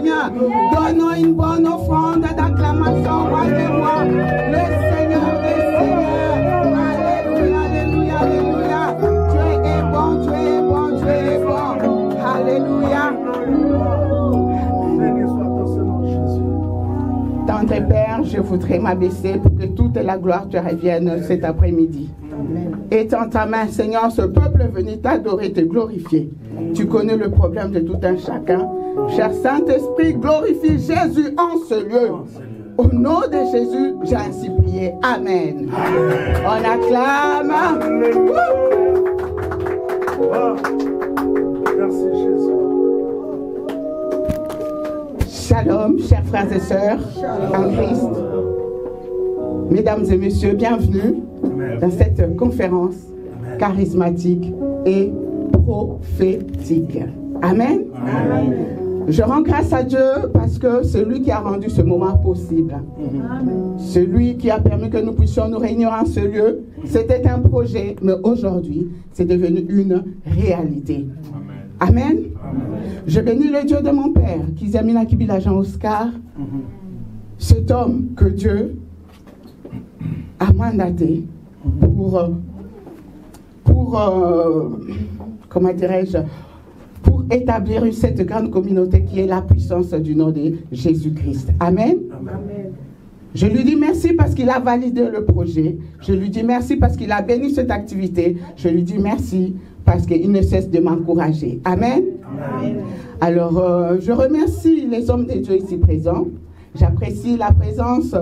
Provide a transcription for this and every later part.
Seigneur. Donnons une bonne offrande d'acclamation, roi des rois, le Seigneur des seigneurs. Alléluia, alléluia, alléluia. Dieu est bon, Dieu est bon, Dieu est bon. Alléluia. Tendre Père, je voudrais m'abaisser pour que toute la gloire te revienne cet après-midi. Étends ta main, Seigneur, ce peuple est venu t'adorer, te glorifier. Tu connais le problème de tout un chacun. Cher Saint-Esprit, glorifie Jésus en ce lieu. Au nom de Jésus, j'ai ainsi prié. Amen. On acclame. Merci Jésus. Shalom, chers frères et sœurs en Christ. Mesdames et messieurs, bienvenue dans cette conférence charismatique et prophétique. Amen. Amen. Je rends grâce à Dieu parce que c'est lui qui a rendu ce moment possible. C'est lui qui a permis que nous puissions nous réunir en ce lieu. C'était un projet, mais aujourd'hui, c'est devenu une réalité. Amen. Amen. Je bénis le Dieu de mon Père, Kizamina Kibila Jean Oscar, cet homme que Dieu a mandaté pour comment dirais-je, pour établir cette grande communauté qui est la puissance du nom de Jésus-Christ. Amen. Amen. Je lui dis merci parce qu'il a validé le projet. Je lui dis merci parce qu'il a béni cette activité. Je lui dis merci parce qu'il ne cesse de m'encourager. Amen. Amen. Alors, je remercie les hommes de Dieu ici présents. J'apprécie la présence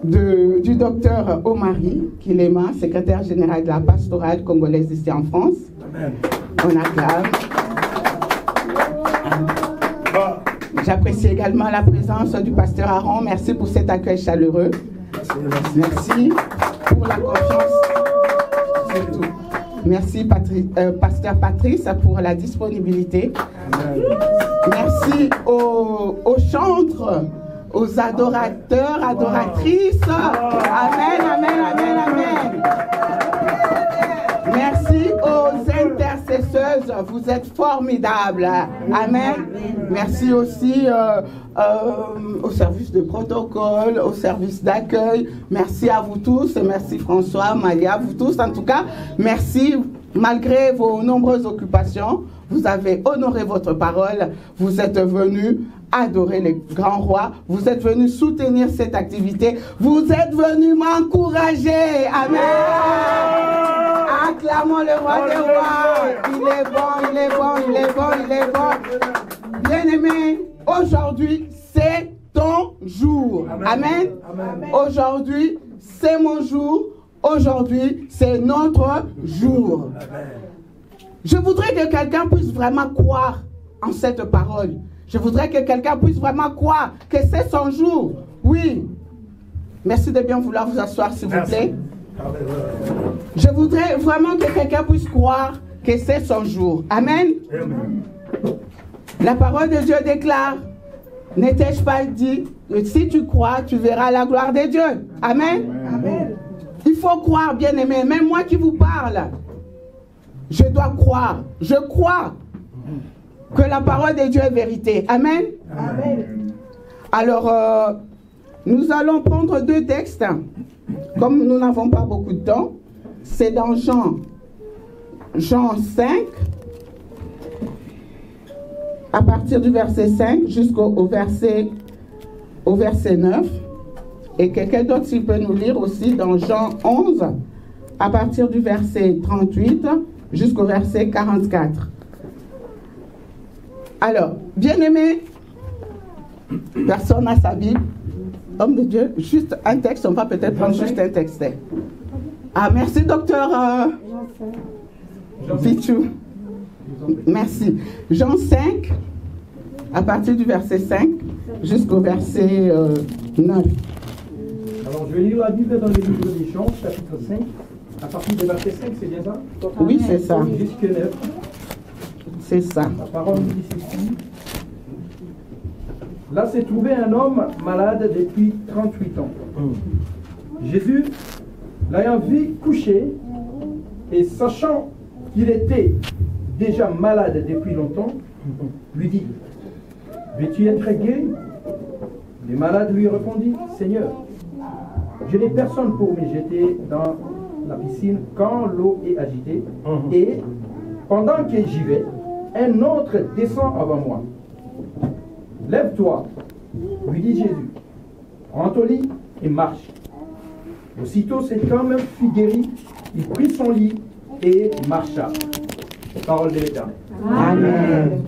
du docteur Omari Kilema, secrétaire général de la pastorale congolaise ici en France. Amen. On acclame. J'apprécie également la présence du pasteur Aaron. Merci pour cet accueil chaleureux. Merci pour la confiance. Surtout. Merci pasteur Patrice pour la disponibilité. Amen. Merci aux chantres, aux adorateurs, adoratrices. Amen, amen, amen, amen. Merci aux intercesseuses, vous êtes formidables. Amen. Merci aussi au service de protocole, au service d'accueil. Merci à vous tous. Merci François, Malia, vous tous. En tout cas, merci malgré vos nombreuses occupations. Vous avez honoré votre parole. Vous êtes venus adorer le grand roi. Vous êtes venus soutenir cette activité. Vous êtes venus m'encourager. Amen. Acclamons le roi des rois. Il est bon, il est bon, il est bon, il est bon. Bien-aimé, aujourd'hui, c'est ton jour. Amen. Amen. Aujourd'hui, c'est mon jour. Aujourd'hui, c'est notre jour. Amen. Je voudrais que quelqu'un puisse vraiment croire en cette parole. Je voudrais que quelqu'un puisse vraiment croire que c'est son jour. Oui. Merci de bien vouloir vous asseoir, s'il vous plaît. Je voudrais vraiment que quelqu'un puisse croire que c'est son jour. Amen. Amen. La parole de Dieu déclare, n'ai-je pas dit, que si tu crois, tu verras la gloire de Dieu. Amen. Amen. Il faut croire, bien-aimé. Même moi qui vous parle, je dois croire. Je crois que la parole de Dieu est vérité. Amen. Amen. Alors, nous allons prendre deux textes. Comme nous n'avons pas beaucoup de temps, c'est dans Jean 5, à partir du verset 5 jusqu'au verset 9. Et quelqu'un d'autre, s'il peut nous lire aussi dans Jean 11, à partir du verset 38 jusqu'au verset 44. Alors, bien-aimé, personne n'a sa Bible. Homme de Dieu, juste un texte, on va peut-être prendre juste un texte. Ah, merci, docteur Pichou. Merci. Jean 5, à partir du verset 5 jusqu'au verset 9. Alors, je vais lire la Bible dans le livre de Jean, chapitre 5, à partir du verset 5, c'est bien ça? Oui, c'est ça. Jusqu'à 9. C'est ça. La parole nous dit ceci. Là s'est trouvé un homme malade depuis 38 ans. Jésus, l'ayant vu couché et sachant qu'il était déjà malade depuis longtemps, lui dit, veux-tu être guéri? Les malades lui répondirent, Seigneur, je n'ai personne pour me jeter dans la piscine quand l'eau est agitée, et pendant que j'y vais, un autre descend avant moi. Lève-toi, lui dit Jésus, prends ton lit et marche. Aussitôt cet homme fut guéri, il prit son lit et marcha. Parole de l'Éternel. Amen.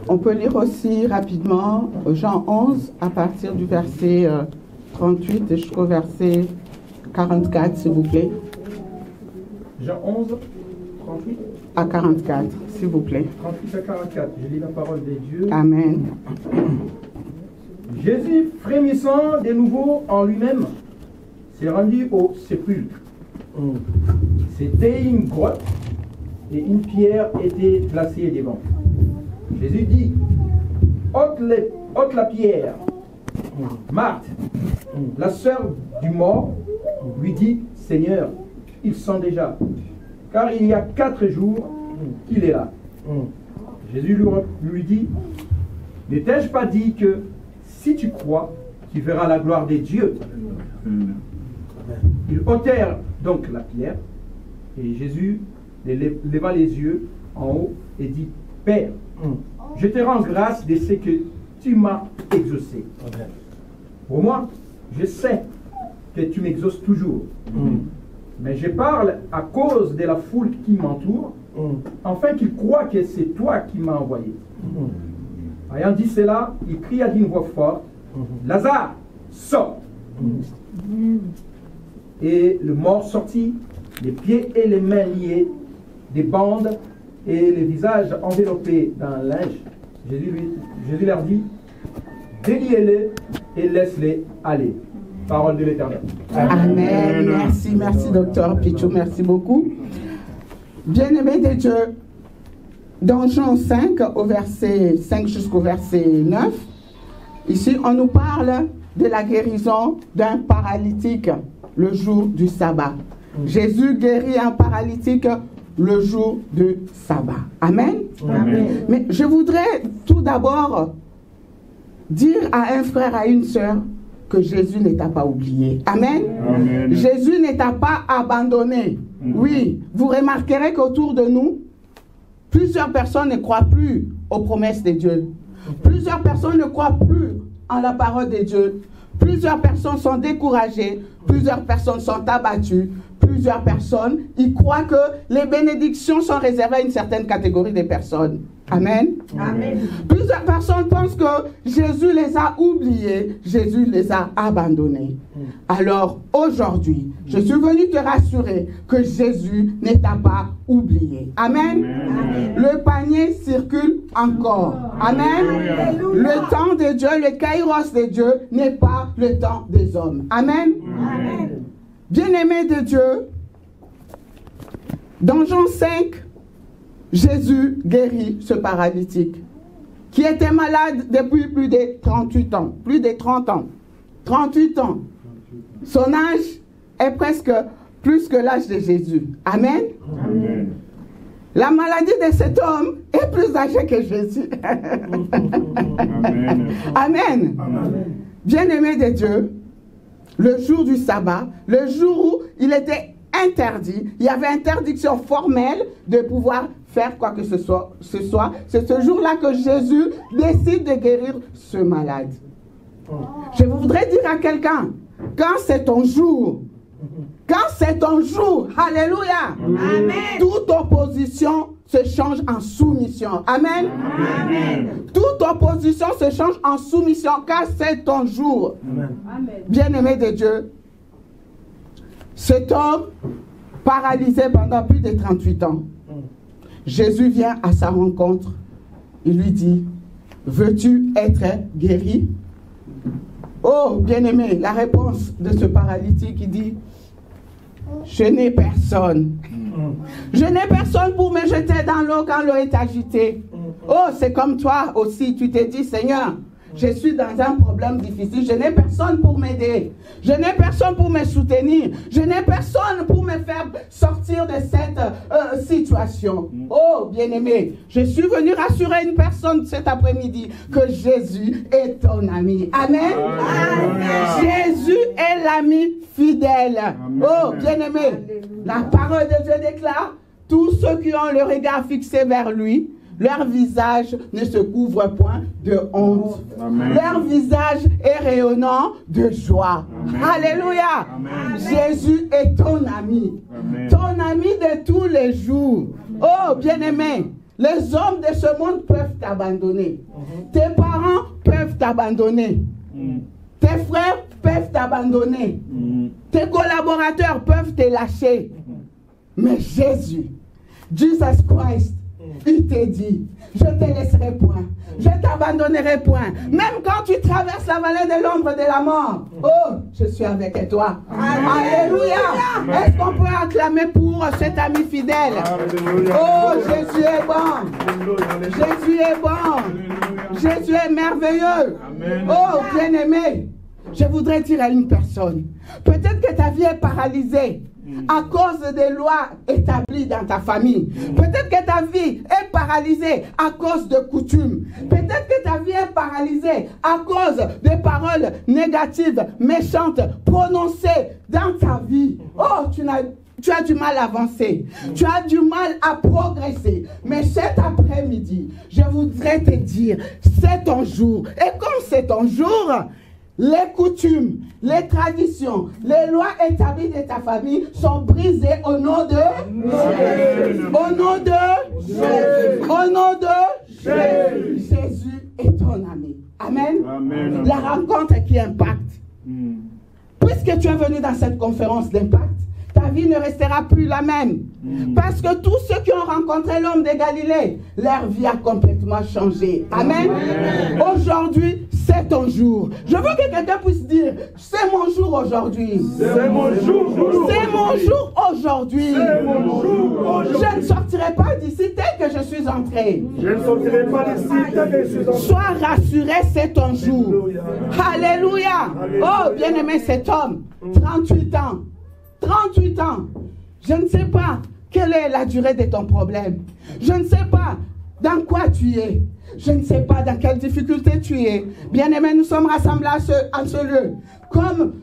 On peut lire aussi rapidement Jean 11 à partir du verset 38 jusqu'au verset 44, s'il vous plaît. Jean 11, 38 à 44, s'il vous plaît. 38 à 44, je lis la parole de Dieu. Amen. Jésus, frémissant de nouveau en lui-même, s'est rendu au sépulcre. C'était une grotte et une pierre était placée devant. Jésus dit, ôte la pierre. Marthe, la sœur du mort, lui dit, Seigneur, il sent déjà, car il y a 4 jours qu'il est là. Jésus lui dit, ne t'ai-je pas dit que si tu crois, tu verras la gloire de Dieu? Ils ôtèrent donc la pierre, et Jésus leva les yeux en haut et dit, Père, je te rends grâce de ce que tu m'as exaucé. Pour moi, je sais que tu m'exauces toujours. Mais je parle à cause de la foule qui m'entoure, afin qu'ils croient que c'est toi qui m'as envoyé. Ayant dit cela, il cria d'une voix forte, Lazare, sors! Et le mort sortit, les pieds et les mains liés, des bandes et le visage enveloppé d'un linge. Jésus leur dit, déliez-les et laisse-les aller. Parole de l'Éternel. Amen. Merci, docteur Pichou, merci beaucoup. Bien-aimés de Dieu, dans Jean 5, au verset 5 jusqu'au verset 9, ici, on nous parle de la guérison d'un paralytique le jour du sabbat. Jésus guérit un paralytique le jour du sabbat. Amen. Amen. Mais je voudrais tout d'abord dire à un frère, à une sœur, que Jésus ne t'a pas oublié. Amen. Amen. Jésus ne t'a pas abandonné. Oui, vous remarquerez qu'autour de nous, plusieurs personnes ne croient plus aux promesses de Dieu. Plusieurs personnes ne croient plus en la parole de Dieu. Plusieurs personnes sont découragées. Plusieurs personnes sont abattues. Plusieurs personnes, ils croient que les bénédictions sont réservées à une certaine catégorie de personnes. Amen. Amen. Plusieurs personnes pensent que Jésus les a oubliés, Jésus les a abandonnés. Alors aujourd'hui, je suis venu te rassurer que Jésus ne t'a pas oublié. Amen. Amen. Le panier circule encore. Amen. Alléluia. Le temps de Dieu, le kairos de Dieu n'est pas le temps des hommes. Amen. Amen. Bien-aimés de Dieu, dans Jean 5, Jésus guérit ce paralytique qui était malade depuis plus de 38 ans, plus de 30 ans. 38 ans. Son âge est presque plus que l'âge de Jésus. Amen. Amen. La maladie de cet homme est plus âgée que Jésus. Amen. Amen. Amen. Bien-aimé de Dieu, le jour du sabbat, le jour où il était interdit, il y avait interdiction formelle de pouvoir faire quoi que ce soit. C'est ce jour-là que Jésus décide de guérir ce malade. Je voudrais dire à quelqu'un, quand c'est ton jour, alléluia, Amen. toute opposition se change en soumission. Amen. Amen. Toute opposition se change en soumission car c'est ton jour. Amen. Bien-aimé de Dieu, cet homme paralysé pendant plus de 38 ans, Jésus vient à sa rencontre. Il lui dit, veux-tu être guéri? Oh, bien-aimé, la réponse de ce paralytique, il dit, je n'ai personne. Je n'ai personne pour me jeter dans l'eau quand l'eau est agitée. Oh, c'est comme toi aussi, tu t'es dit, Seigneur, je suis dans un problème difficile, je n'ai personne pour m'aider, je n'ai personne pour me soutenir, je n'ai personne pour me faire sortir de cette situation. Oh, bien-aimé, je suis venu rassurer une personne cet après-midi que Jésus est ton ami. Amen. Amen. Jésus est l'ami fidèle. Amen. Oh, bien-aimé, la parole de Dieu déclare, tous ceux qui ont le regard fixé vers lui, leur visage ne se couvre point de honte. Amen. Leur visage est rayonnant de joie. Amen. Alléluia. Amen. Jésus est ton ami. Amen. Ton ami de tous les jours. Oh, bien-aimé, les hommes de ce monde peuvent t'abandonner. Tes parents peuvent t'abandonner. Tes frères peuvent t'abandonner. Tes collaborateurs peuvent te lâcher. Mais Jésus, Jesus Christ, il te dit, je ne te laisserai point, je ne t'abandonnerai point. Même quand tu traverses la vallée de l'ombre de la mort, oh, je suis avec toi. Amen. Alléluia. Est-ce qu'on peut acclamer pour cet ami fidèle? Alléluia. Oh, Jésus est bon. Jésus est bon. Jésus est merveilleux. Amen. Oh, bien-aimé, je voudrais dire à une personne, peut-être que ta vie est paralysée à cause des lois établies dans ta famille. Peut-être que ta vie est paralysée à cause de coutumes. Peut-être que ta vie est paralysée à cause des paroles négatives, méchantes, prononcées dans ta vie. Oh, tu as du mal à avancer. Tu as du mal à progresser. Mais cet après-midi, je voudrais te dire, c'est ton jour. Et comme c'est ton jour, les coutumes, les traditions, les lois établies de ta famille sont brisées au nom de Jésus. Au nom de Jésus. Au nom de Jésus. Jésus est ton ami. Amen. Amen. La rencontre qui impacte. Puisque tu es venu dans cette conférence d'impact, ta vie ne restera plus la même. Parce que tous ceux qui ont rencontré l'homme de Galilée, leur vie a complètement changé. Amen. Aujourd'hui, c'est ton jour. Je veux que quelqu'un puisse dire, c'est mon jour aujourd'hui. C'est mon jour. C'est mon jour aujourd'hui. Je ne sortirai pas d'ici tel que je suis entré. Je ne sortirai pas d'ici tel que je suis entré. Sois rassuré, c'est ton jour. Alléluia. Oh, bien-aimé cet homme, 38 ans. 38 ans. Je ne sais pas quelle est la durée de ton problème. Je ne sais pas dans quoi tu es. Je ne sais pas dans quelle difficulté tu es. Bien-aimés, nous sommes rassemblés à ce lieu. Comme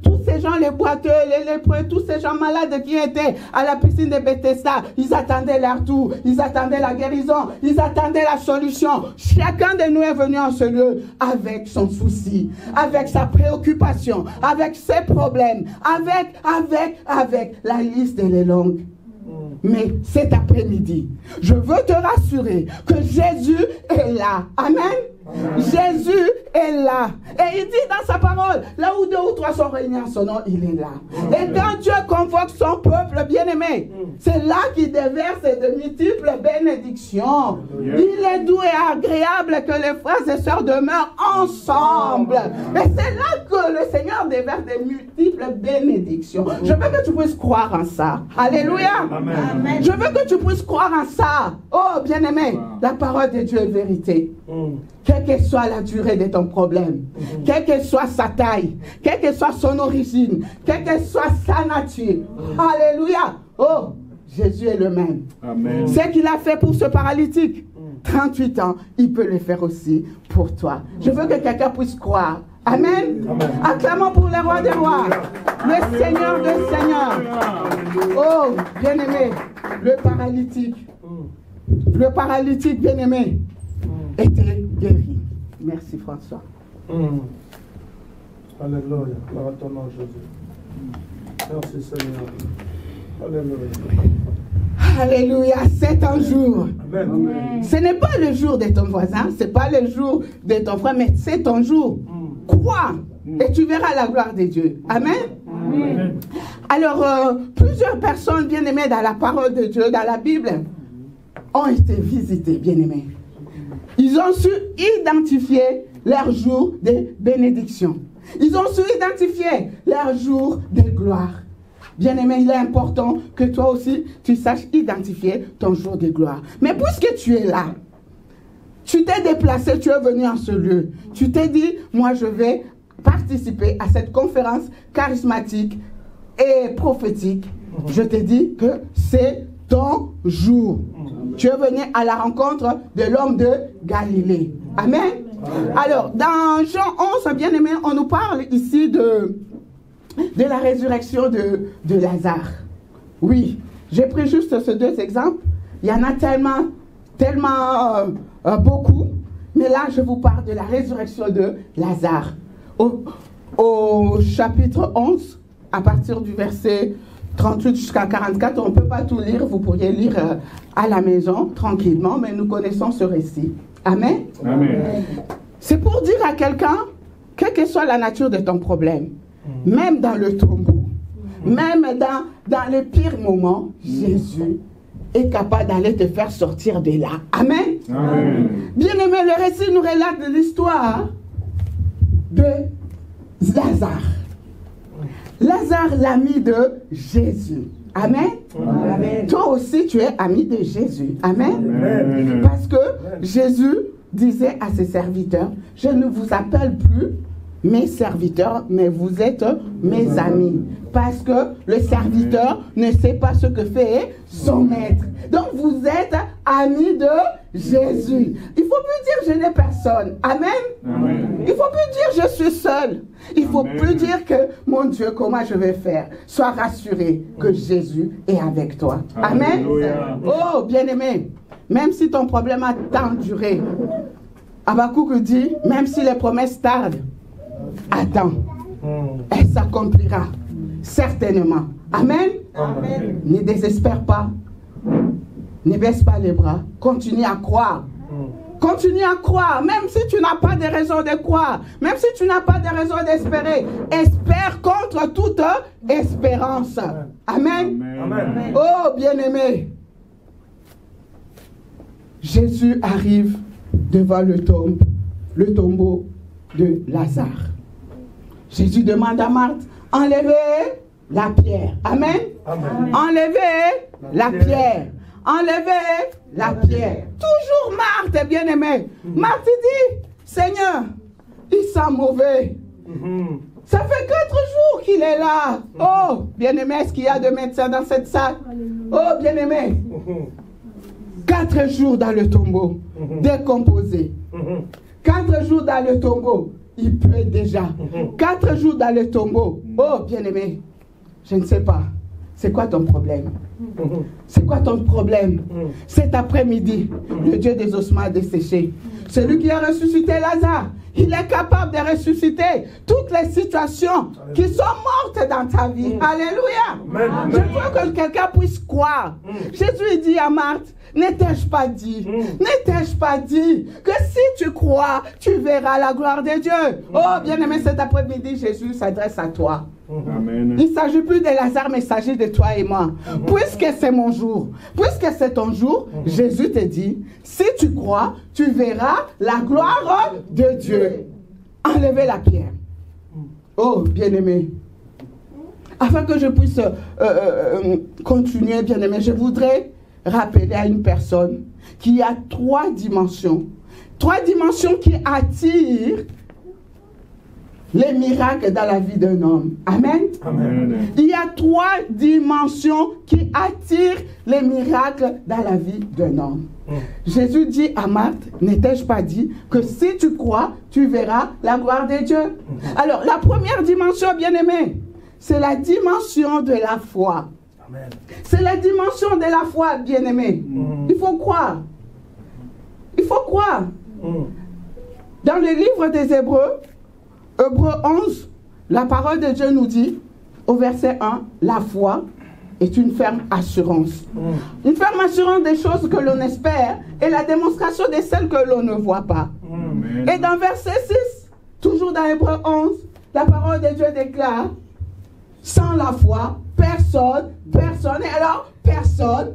tous ces gens, les boiteux, les lépreux, tous ces gens malades qui étaient à la piscine de Bethesda, ils attendaient leur tour, ils attendaient la guérison, ils attendaient la solution. Chacun de nous est venu en ce lieu avec son souci, avec sa préoccupation, avec ses problèmes, avec la liste elle est longue. Mais cet après-midi, je veux te rassurer que Jésus est là. Amen. Jésus est là. Et il dit dans sa parole, là où 2 ou 3 sont réunis en son nom, il est là. Et quand Dieu convoque son peuple bien-aimé, c'est là qu'il déverse de multiples bénédictions. Il est doux et agréable que les frères et sœurs demeurent ensemble. Et c'est là que le Seigneur déverse de multiples bénédictions. Je veux que tu puisses croire en ça. Alléluia. Amen. Je veux que tu puisses croire en ça. Oh, bien-aimé, la parole de Dieu est vérité. Quelle que soit la durée de ton problème, quelle que soit sa taille, quelle que soit son origine, quelle que soit sa nature. Alléluia. Oh, Jésus est le même. Amen. Ce qu'il a fait pour ce paralytique, 38 ans, il peut le faire aussi pour toi. Je veux que quelqu'un puisse croire. Amen. Amen. Acclamons pour le roi des rois, le Seigneur des seigneurs. Oh, bien-aimé, le paralytique bien-aimé, était guéri. Merci François. Alléluia. Gloire à ton nom, Jésus. Merci Seigneur. Alléluia. Alléluia. C'est un jour. Amen. Ce n'est pas le jour de ton voisin, ce n'est pas le jour de ton frère, mais c'est ton jour. Crois et tu verras la gloire de Dieu. Amen. Amen. Alors, plusieurs personnes bien-aimées dans la parole de Dieu, dans la Bible, ont été visitées, bien-aimées. Ils ont su identifier leur jour de bénédiction. Ils ont su identifier leur jour de gloire. Bien-aimé, il est important que toi aussi, tu saches identifier ton jour de gloire. Mais puisque tu es là, tu t'es déplacé, tu es venu en ce lieu. Tu t'es dit, moi je vais participer à cette conférence charismatique et prophétique. Je t'ai dit que c'est ton jour. Tu es venu à la rencontre de l'homme de Galilée. Amen. Alors, dans Jean 11, bien aimé, on nous parle ici de la résurrection de Lazare. Oui, j'ai pris juste ces deux exemples. Il y en a tellement beaucoup. Mais là, je vous parle de la résurrection de Lazare. Au chapitre 11, à partir du verset 38 jusqu'à 44, on ne peut pas tout lire. Vous pourriez lire à la maison, tranquillement, mais nous connaissons ce récit. Amen. Amen. C'est pour dire à quelqu'un, quelle que soit la nature de ton problème, même dans le tombeau, même dans les pires moments, Jésus est capable d'aller te faire sortir de là. Amen. Amen. Bien-aimé, le récit nous relate l'histoire de Lazare. Lazare, l'ami de Jésus. Amen. Amen. Toi aussi, tu es ami de Jésus. Amen. Amen. Parce que Jésus disait à ses serviteurs, je ne vous appelle plus mes serviteurs, mais vous êtes mes amis. Parce que le serviteur ne sait pas ce que fait son maître. Donc vous êtes amis de Jésus. Il ne faut plus dire je n'ai personne. Amen. Amen. Il ne faut plus dire je suis seul. Il ne faut plus dire que mon Dieu, comment je vais faire. Sois rassuré que Jésus est avec toi. Amen. Alléluia. Oh, bien-aimé, même si ton problème a tant duré, Habakkuk dit, même si les promesses tardent, attends, elle s'accomplira certainement. Amen. Amen. Ne désespère pas, ne baisse pas les bras, continue à croire. Continue à croire, même si tu n'as pas de raison de croire, même si tu n'as pas de raison d'espérer, espère contre toute espérance. Amen. Amen. Oh, bien-aimé, Jésus arrive devant le tombeau de Lazare. Jésus demande à Marthe, enlevez la pierre. Amen. Amen. Enlevez la pierre. Enlevez la pierre. Toujours Marthe, bien-aimée. Marthe dit, Seigneur, il sent mauvais. Ça fait 4 jours qu'il est là. Oh, bien-aimé, est-ce qu'il y a de médecins dans cette salle? Oh, bien-aimé. 4 jours dans le tombeau, décomposé. 4 jours dans le tombeau, il pleut déjà. 4 jours dans le tombeau. Oh, bien-aimé, je ne sais pas. C'est quoi ton problème? C'est quoi ton problème? Cet après-midi, le Dieu des ossements a desséché. Celui qui a ressuscité Lazare, il est capable de ressusciter toutes les situations qui sont mortes dans ta vie. Alléluia. Je veux que quelqu'un puisse croire. Jésus dit à Marthe, ne t'ai-je pas dit, que si tu crois, tu verras la gloire de Dieu. Oh, bien-aimé, cet après-midi, Jésus s'adresse à toi. Amen. Il ne s'agit plus de Lazare, mais il s'agit de toi et moi. Puisque c'est mon jour, puisque c'est ton jour, Jésus te dit, si tu crois, tu verras la gloire de Dieu. Enlevez la pierre. Oh, bien-aimé. Afin que je puisse continuer, bien-aimé, je voudrais rappeler à une personne qu'il y a 3 dimensions. 3 dimensions qui attirent les miracles dans la vie d'un homme. Amen. Amen. Il y a 3 dimensions qui attirent les miracles dans la vie d'un homme. Jésus dit à Marthe, ne t'ai-je pas dit que si tu crois, tu verras la gloire de Dieu? Alors, la première dimension, bien-aimé, c'est la dimension de la foi. C'est la dimension de la foi, bien-aimé. Il faut croire. Il faut croire. Dans le livre des Hébreux, Hébreux 11, la parole de Dieu nous dit, au verset 1, la foi est une ferme assurance. Une ferme assurance des choses que l'on espère et la démonstration de celles que l'on ne voit pas. Amen. Et dans verset 6, toujours dans Hébreux 11, la parole de Dieu déclare, sans la foi, personne, et alors personne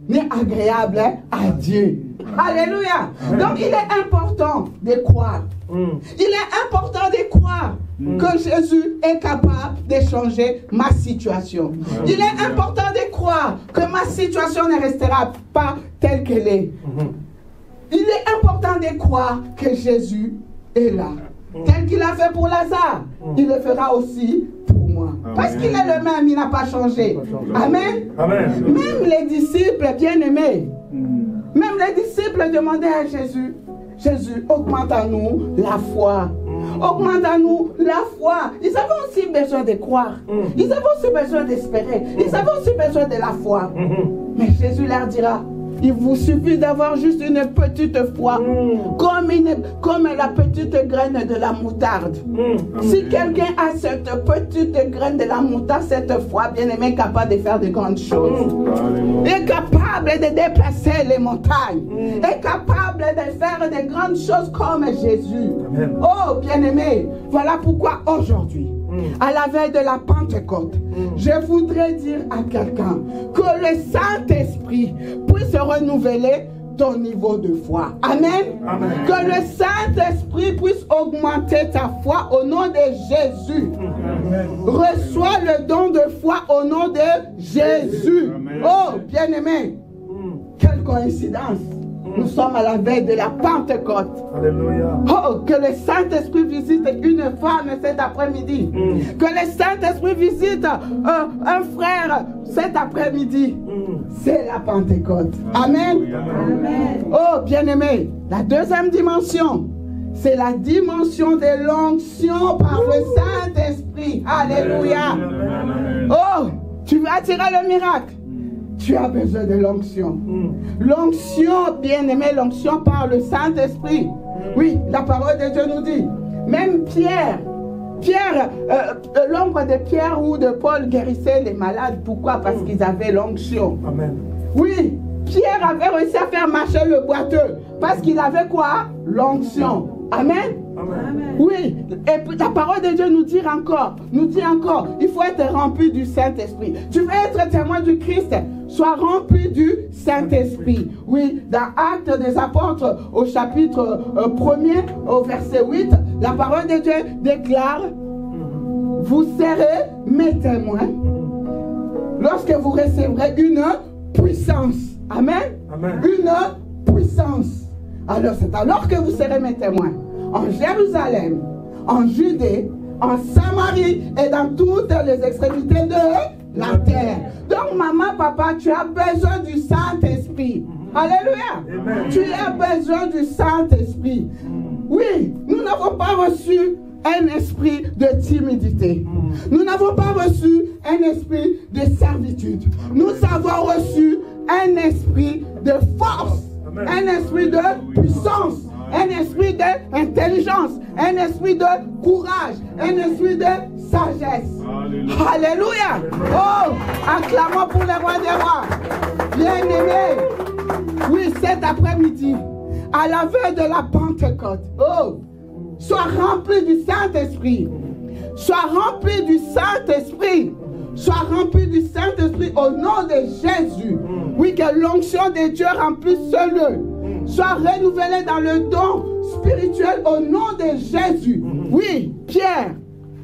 n'est agréable à Dieu. Alléluia. Donc il est important de croire. Il est important de croire que Jésus est capable de changer ma situation. Il est important de croire que ma situation ne restera pas telle qu'elle est. il est important de croire que Jésus est là. Tel qu'il a fait pour Lazare, il le fera aussi pour moi. Amen. Parce qu'il est le même, il n'a pas changé. Amen. Amen. Même les disciples bien-aimés, même les disciples demandaient à Jésus, Jésus, augmente à nous la foi. Augmente à nous la foi. Ils avaient aussi besoin de croire. Ils avaient aussi besoin d'espérer. Ils avaient aussi besoin de la foi. Mais Jésus leur dira, il vous suffit d'avoir juste une petite foi, comme la petite graine de la moutarde. Si quelqu'un a cette petite graine de la moutarde, cette foi, bien aimé, capable de faire de grandes choses, est capable de déplacer les montagnes, est capable de faire de grandes choses comme Jésus. Amen. Oh, bien aimé, voilà pourquoi aujourd'hui, à la veille de la Pentecôte, je voudrais dire à quelqu'un que le Saint-Esprit puisse renouveler ton niveau de foi. Amen. Amen. Que le Saint-Esprit puisse augmenter ta foi au nom de Jésus. Amen. Reçois le don de foi au nom de Jésus. Amen. Oh, bien-aimé, quelle coïncidence. Nous sommes à la veille de la Pentecôte. Alléluia. Oh, que le Saint-Esprit visite une femme cet après-midi. Que le Saint-Esprit visite un frère cet après-midi. C'est la Pentecôte. Amen. Amen. Oh, bien-aimé, la deuxième dimension, c'est la dimension de l'onction par le Saint-Esprit. Alléluia. Oh, tu veux attirer le miracle. Tu as besoin de l'onction. L'onction, bien-aimé, l'onction par le Saint-Esprit. Oui, la parole de Dieu nous dit, même Pierre, l'ombre de Pierre ou de Paul guérissait les malades. Pourquoi? Parce qu'ils avaient l'onction. Amen. Oui, Pierre avait réussi à faire marcher le boiteux. Parce qu'il avait quoi? L'onction. Amen. Amen. Oui, et puis la parole de Dieu nous dit encore, il faut être rempli du Saint-Esprit. Tu veux être témoin du Christ, sois rempli du Saint-Esprit. Oui, dans Actes des Apôtres, au chapitre 1er, au verset 8, la parole de Dieu déclare, vous serez mes témoins lorsque vous recevrez une puissance. Amen. Amen. Une puissance. Alors c'est alors que vous serez mes témoins en Jérusalem, en Judée, en Samarie et dans toutes les extrémités de la terre. Donc maman, papa, tu as besoin du Saint-Esprit. Alléluia. Amen. Tu as besoin du Saint-Esprit. Oui, nous n'avons pas reçu un esprit de timidité. Nous n'avons pas reçu un esprit de servitude. Nous avons reçu un esprit de force. Amen. Un esprit de puissance, un esprit d'intelligence, un esprit de courage, un esprit de sagesse. Alléluia. Oh, acclamons pour le roi des rois. Bien-aimé, oui, cet après-midi, à la veille de la Pentecôte, oh, sois rempli du Saint-Esprit. Sois rempli du Saint-Esprit. Sois rempli du Saint-Esprit au nom de Jésus. Oui, que l'onction de Dieu remplisse ce lieu. Sois renouvelé dans le don spirituel au nom de Jésus. Oui, Pierre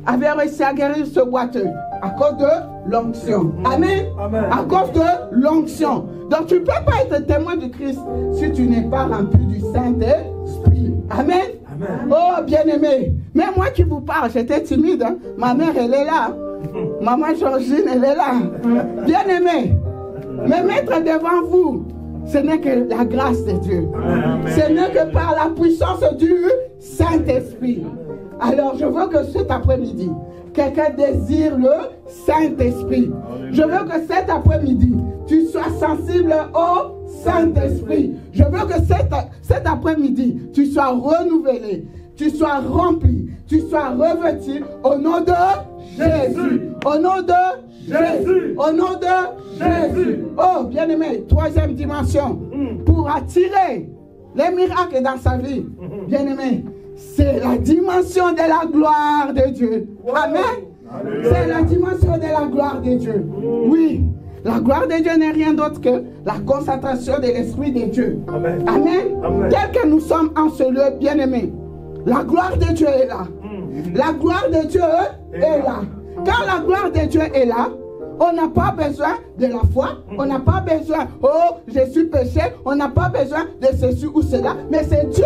avait réussi à guérir ce boiteux à cause de l'onction. Amen. Amen. À cause de l'onction. Donc tu ne peux pas être témoin du Christ si tu n'es pas rempli du Saint-Esprit. Amen. Amen. Oh, bien-aimé. Même moi qui vous parle, j'étais timide. Hein? Ma mère, elle est là. Maman Georgine, elle est là. Bien-aimé. Me mettre devant vous, ce n'est que la grâce de Dieu. Amen. Ce n'est que par la puissance du Saint-Esprit. Alors, je veux que cet après-midi, quelqu'un désire le Saint-Esprit. Je veux que cet après-midi, tu sois sensible au Saint-Esprit. Je veux que cet après-midi, tu sois renouvelé, tu sois rempli, tu sois revêtu au nom de Jésus. Au nom de Jésus. Au nom de Jésus. Oh, bien-aimé, troisième dimension. Pour attirer les miracles dans sa vie, bien-aimé, c'est la dimension de la gloire de Dieu. Amen. C'est la dimension de la gloire de Dieu. Oui. La gloire de Dieu n'est rien d'autre que la concentration de l'Esprit de Dieu. Amen. Amen. Amen. Tel que nous sommes en ce lieu, bien-aimé, la gloire de Dieu est là. La gloire de Dieu est là. Quand la gloire de Dieu est là, On n'a pas besoin de la foi. On n'a pas besoin, oh, je suis péché. On n'a pas besoin de ceci ou cela. Mais c'est Dieu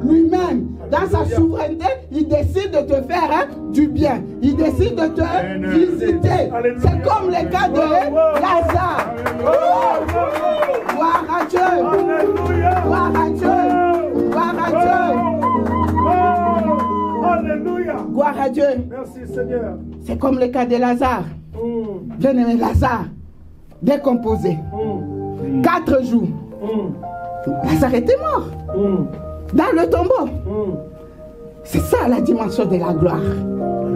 lui-même. Dans sa souveraineté, il décide de te faire du bien. Il décide de te visiter. C'est comme le cas de Lazare. Gloire à Dieu. Gloire à Dieu. Gloire à Dieu. Alléluia. Gloire à Dieu. Merci Seigneur. C'est comme le cas de Lazare. Bien-aimé Lazare, décomposé. 4 jours. Lazare était mort. Dans le tombeau. C'est ça la dimension de la gloire.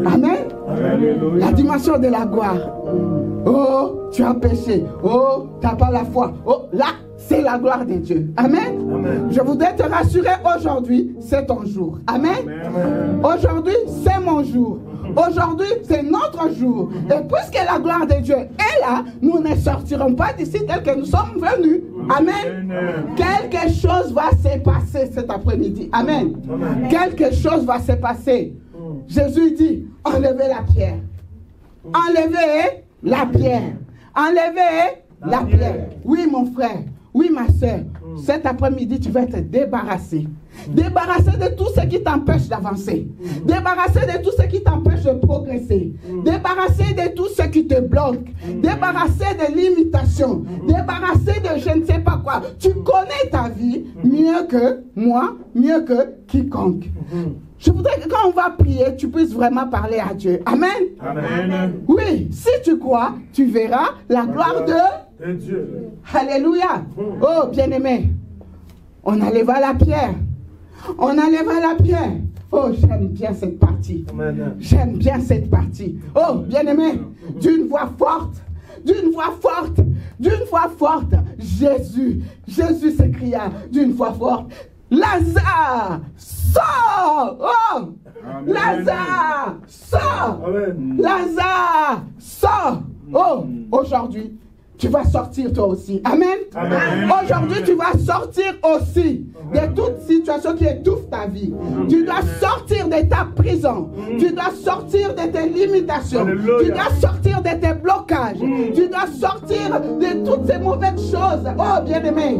Amen. La dimension de la gloire. Oh, tu as péché. Oh, tu n'as pas la foi. Oh, là, c'est la gloire de Dieu. Amen. Amen. Je voudrais te rassurer aujourd'hui, c'est ton jour. Amen. Aujourd'hui, c'est mon jour. Aujourd'hui, c'est notre jour. Et puisque la gloire de Dieu est là, nous ne sortirons pas d'ici tel que nous sommes venus. Amen. Quelque chose va se passer cet après-midi. Amen. Quelque chose va se passer. Jésus dit, enlevez la pierre. Enlevez la pierre. Enlevez la pierre. Oui, mon frère. Oui, ma soeur. Cet après-midi, tu vas être débarrassé. Débarrassé de tout ce qui t'empêche d'avancer. Débarrassé de tout ce qui t'empêche de progresser. Débarrassé de tout ce qui te bloque. Débarrassé de limitations. Débarrassé de je ne sais pas quoi. Tu connais ta vie mieux que moi, mieux que quiconque. Je voudrais que quand on va prier, tu puisses vraiment parler à Dieu. Amen. Amen. Oui, si tu crois, tu verras la gloire de Dieu. Alléluia. Oh, bien-aimé, on enlèvera la pierre. On enlèvera la pierre. Oh, j'aime bien cette partie. J'aime bien cette partie. Oh, bien-aimé, d'une voix forte, d'une voix forte, d'une voix forte. Jésus, Jésus s'écria d'une voix forte. Lazare, sors! Oh! Amen. Lazare, sors! Amen. Lazare, sors! Oh, aujourd'hui, tu vas sortir toi aussi. Amen. Amen. Aujourd'hui, tu vas sortir aussi de toute situation qui étouffe ta vie. Tu dois sortir de ta prison. Tu dois sortir de tes limitations. Alléluia. Tu dois sortir de tes blocages. Tu dois sortir de toutes ces mauvaises choses. Oh, bien-aimé,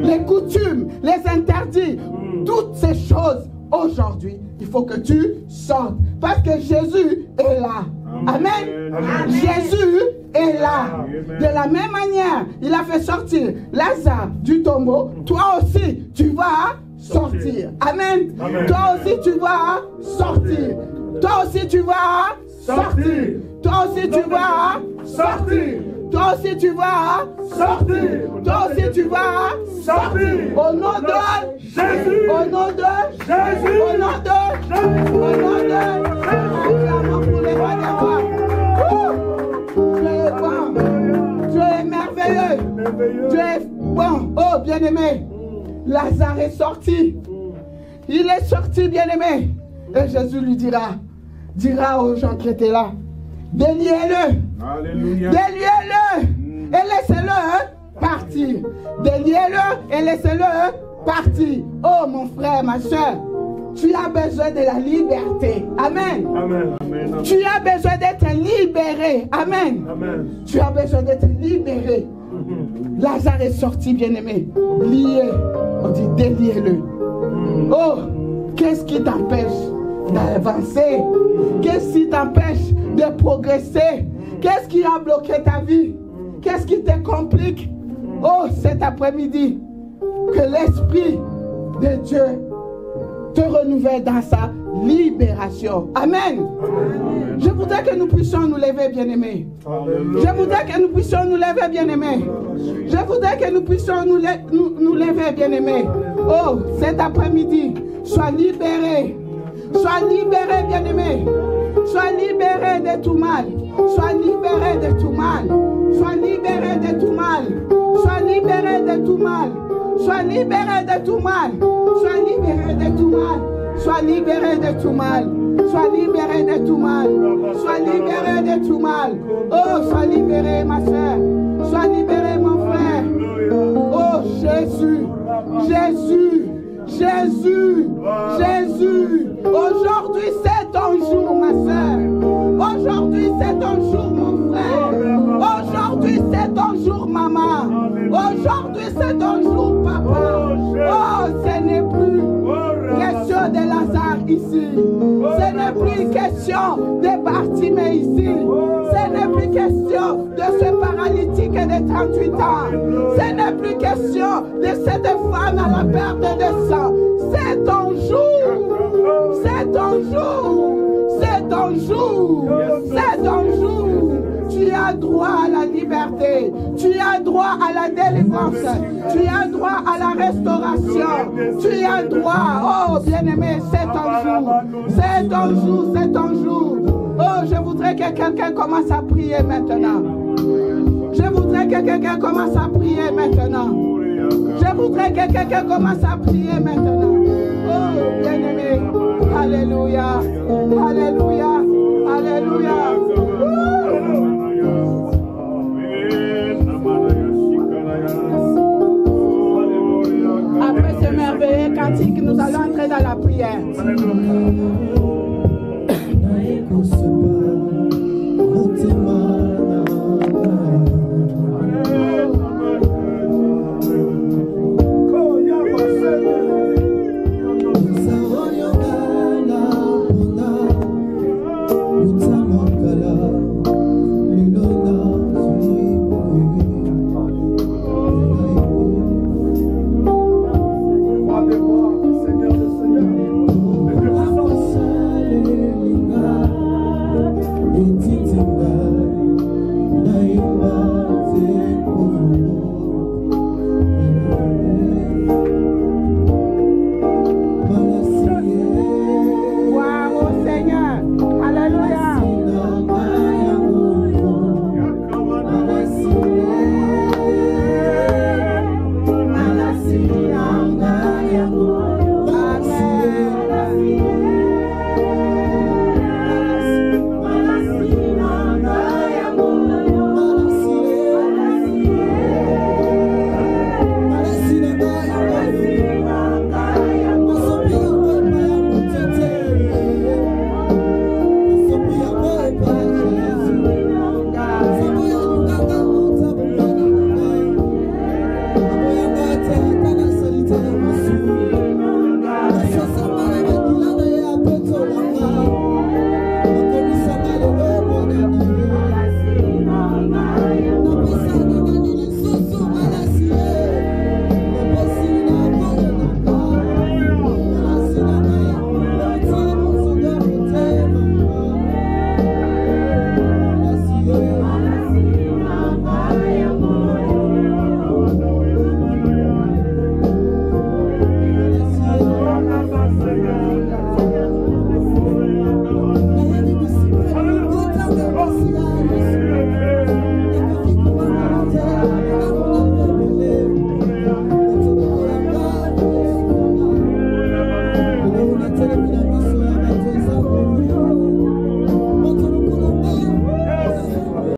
les coutumes, les interdits, toutes ces choses. Aujourd'hui, il faut que tu sortes. Parce que Jésus est là. Amen. Amen. Jésus est là. De la même manière, il a fait sortir Lazare du tombeau. Toi aussi, tu vas sortir. Amen. Amen. Toi aussi, tu vas sortir. Toi aussi, tu vas sortir. Toi aussi, tu vas sortir. Toi aussi, tu vas sortir. Toi aussi, tu vas sortir. Au nom de Jésus. Au nom de Jésus. Au nom de Jésus. Au nom de Acclamons pour les rois des rois. Dieu est bon. Dieu est merveilleux. Dieu est bon. Oh, bien-aimé, Lazare est sorti. Il est sorti, bien-aimé. Et Jésus lui dira aux gens qui étaient là, déliez-le. Alléluia. Déliez-le et laissez-le partir. Déliez-le et laissez-le partir. Oh, mon frère, ma soeur, tu as besoin de la liberté. Amen. Amen. Amen. Tu as besoin d'être libéré. Amen. Amen. Tu as besoin d'être libéré. Lazare est sorti, bien-aimé. Lié. On dit déliez-le. Oh, qu'est-ce qui t'empêche d'avancer? Qu'est-ce qui t'empêche de progresser? Qu'est-ce qui a bloqué ta vie? Qu'est-ce qui te complique? Oh, cet après-midi, que l'Esprit de Dieu te renouvelle dans sa libération. Amen. Je voudrais que nous puissions nous lever, bien-aimés. Je voudrais que nous puissions nous lever, bien-aimés. Je voudrais que nous puissions nous lever, bien-aimés. Oh, cet après-midi, sois libéré. Sois libéré, bien-aimé. Sois libéré de tout mal. Sois libéré de tout mal. Sois libéré de tout mal. Sois libéré de tout mal. Sois libéré de tout mal. Sois libéré de tout mal. Sois libéré de tout mal. Sois libéré de tout mal. Sois libéré de tout mal. Oh, sois libéré, ma soeur. Sois libéré, mon frère. Oh, Jésus. Jésus. Jésus, Jésus, aujourd'hui c'est ton jour, ma soeur. Aujourd'hui c'est ton jour, mon frère. Aujourd'hui, c'est ton jour, papa. Oh, ce n'est plus question de Lazare ici. Ce n'est plus question de Bartimée ici. Ce n'est plus question de ce paralytique de 38 ans. Ce n'est plus question de cette femme à la perte de sang. C'est ton jour. C'est ton jour. C'est ton jour. C'est ton jour. Tu as droit à la liberté. Tu as droit à la délivrance. Tu as droit à la restauration. Tu as droit. Oh, bien-aimé, c'est ton jour. C'est ton jour. C'est ton jour. Oh, je voudrais que quelqu'un commence à prier maintenant. Je voudrais que quelqu'un commence à prier maintenant. Je voudrais que quelqu'un commence à prier maintenant. Oh, bien-aimé. Alléluia. Alléluia. Alléluia. Après ce merveilleux cantique, nous allons entrer dans la prière.